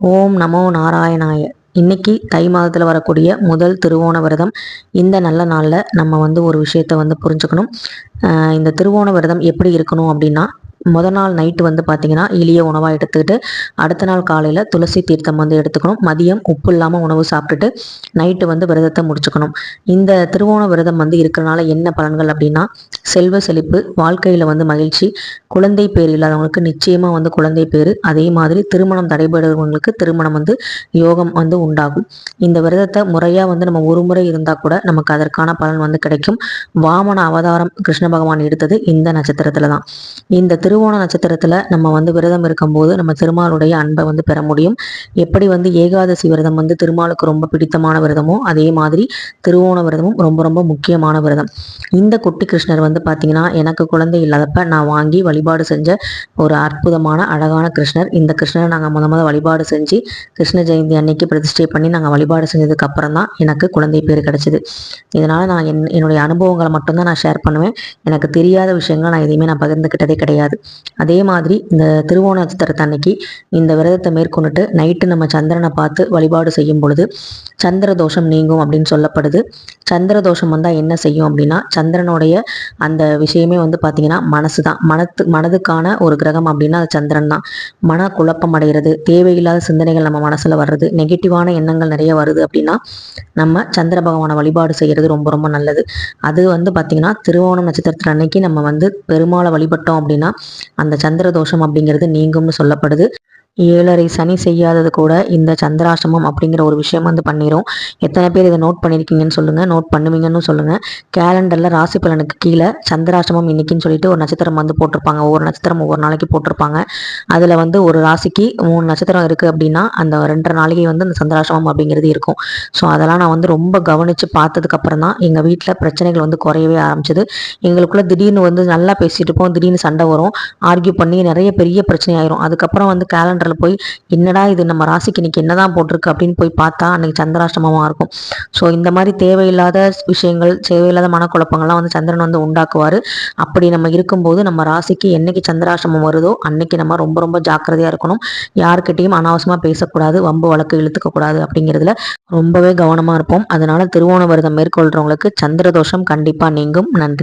ஓம் நமோ நாராயணாய. இன்னைக்கு தை மாதத்தில் வரக்கூடிய முதல் திருவோண விரதம். இந்த நல்ல நாளில் நம்ம ஒரு விஷயத்தை புரிஞ்சுக்கணும். இந்த திருவோண விரதம் எப்படி இருக்கணும் அப்படின்னா, நாள் நைட்டு பார்த்தீங்கன்னா எளிய உணவாக எடுத்துக்கிட்டு அடுத்த நாள் காலையில் துளசி தீர்த்தம் எடுத்துக்கணும். மதியம் உப்பு இல்லாமல் உணவு சாப்பிட்டுட்டு நைட்டு விரதத்தை முடிச்சுக்கணும். இந்த திருவோண விரதம் இருக்கிறனால என்ன பலன்கள் அப்படின்னா, செல்வ செழிப்பு, வாழ்க்கையில் மகிழ்ச்சி, குழந்தை பேர் இல்லாதவங்களுக்கு நிச்சயமாக குழந்தை பேர், அதே மாதிரி திருமணம் தடைபடுறவங்களுக்கு திருமணம் யோகம் உண்டாகும். இந்த விரதத்தை முறையாக நம்ம ஒரு முறை இருந்தால் கூட நமக்கு அதற்கான பலன் கிடைக்கும். வாமன அவதாரம் கிருஷ்ண பகவான் எடுத்தது இந்த நட்சத்திரத்துல தான். இந்த திருவோண நட்சத்திரத்துல நம்ம விரதம் இருக்கும்போது நம்ம திருமாலுடைய அன்பை பெற முடியும். எப்படி ஏகாதசி விரதம் திருமாலுக்கு ரொம்ப பிடித்தமான விரதமோ, அதே மாதிரி திருவோண விரதமும் ரொம்ப ரொம்ப முக்கியமான விரதம். இந்த குட்டி கிருஷ்ணர் பார்த்தீங்கன்னா, எனக்கு குழந்தை இல்லாதப்ப நான் வாங்கி வழிபாடு செஞ்ச ஒரு அற்புதமான அழகான கிருஷ்ணர். இந்த கிருஷ்ணரை நாங்கள் முத வழிபாடு செஞ்சு கிருஷ்ண ஜெயந்தி அன்னைக்கு பிரதிஷ்டை பண்ணி நாங்கள் வழிபாடு செஞ்சதுக்கு அப்புறம் தான் எனக்கு குழந்தை பேர் கிடைச்சிது. இதனால் நான் என்னுடைய அனுபவங்களை மட்டும்தான் நான் ஷேர் பண்ணுவேன். எனக்கு தெரியாத விஷயங்களை நான் எதையுமே நான் பகிர்ந்துக்கிட்டதே கிடையாது. அதே மாதிரி இந்த திருவோண நட்சத்திரத்தை அன்னைக்கு இந்த விரதத்தை மேற்கொண்டுட்டு நைட்டு நம்ம சந்திரனை பார்த்து வழிபாடு செய்யும் பொழுது சந்திர தோஷம் நீங்கும் அப்படின்னு சொல்லப்படுது. சந்திர தோஷம் வந்தால் என்ன செய்யும் அப்படின்னா, சந்திரனுடைய அந்த விஷயமே பார்த்தீங்கன்னா மனசு தான். மனதுக்கான ஒரு கிரகம் அப்படின்னா அது சந்திரன் தான். மன குழப்பம் அடைகிறது, தேவையில்லாத சிந்தனைகள் நம்ம மனசில் வர்றது, நெகட்டிவான எண்ணங்கள் நிறைய வருது அப்படின்னா நம்ம சந்திர பகவானை வழிபாடு செய்கிறது ரொம்ப ரொம்ப நல்லது. அது பார்த்தீங்கன்னா திருவோணம் நட்சத்திரத்தில் அன்னைக்கு நம்ம பெருமாளை வழிபட்டோம் அப்படின்னா அந்த சந்திர தோஷம் அப்படிங்கிறது நீங்கும்னு சொல்லப்படுது. 7.5 சனி செய்யாதது கூட இந்த சந்திராஷ்டமம் அப்படிங்கிற ஒரு விஷயம் பண்ணிடும். எத்தனை பேர் இதை நோட் பண்ணியிருக்கீங்கன்னு சொல்லுங்கள், நோட் பண்ணுவீங்கன்னு சொல்லுங்கள். கேலண்டரில் ராசி பலனுக்கு கீழே சந்திராஷ்டமம் இன்னைக்குன்னு சொல்லிட்டு ஒரு நட்சத்திரம் போட்டிருப்பாங்க. ஒவ்வொரு நட்சத்திரம் ஒவ்வொரு நாளைக்கு போட்டிருப்பாங்க. அதில் ஒரு ராசிக்கு 3 நட்சத்திரம் இருக்குது அப்படின்னா அந்த 2.5 நாளைக்கு அந்த சந்திராஷ்டமம் அப்படிங்கிறது இருக்கும். ஸோ அதெல்லாம் நான் ரொம்ப கவனித்து பார்த்ததுக்கப்புறம் தான் எங்கள் வீட்டில் பிரச்சனைகள் குறையவே ஆரம்பிச்சது. எங்களுக்குள்ளே திடீர்னு நல்லா பேசிட்டு இருப்போம், திடீர்னு சண்டை வரும், ஆர்கியூ பண்ணி நிறைய பெரிய பிரச்சனை ஆயிரும். அதுக்கப்புறம் கேலண்டர் போய் என்னடா இது நம்ம ராசிக்கு இன்னைக்கு என்னதான் போட்டிருக்கு அப்படின்னு போய் பார்த்தா அன்னைக்கு சந்திராஷ்டமமா இருக்கும். ஸோ இந்த மாதிரி தேவையில்லாத விஷயங்கள், தேவையில்லாத மனக்குழப்பங்கள்லாம் சந்திரன் உண்டாக்குவார். அப்படி நம்ம இருக்கும்போது நம்ம ராசிக்கு என்னைக்கு சந்திராஷ்டமம் வருதோ அன்னைக்கு நம்ம ரொம்ப ரொம்ப ஜாக்கிரதையா இருக்கணும். யாருக்கிட்டையும் அனாவசியமா பேசக்கூடாது, வம்பு வழக்கு இழுத்துக்க கூடாது அப்படிங்கிறதுல ரொம்பவே கவனமா இருப்போம். அதனால திருவோண விரதம் மேற்கொள்றவங்களுக்கு சந்திர தோஷம் கண்டிப்பா நீங்கும். நன்றி.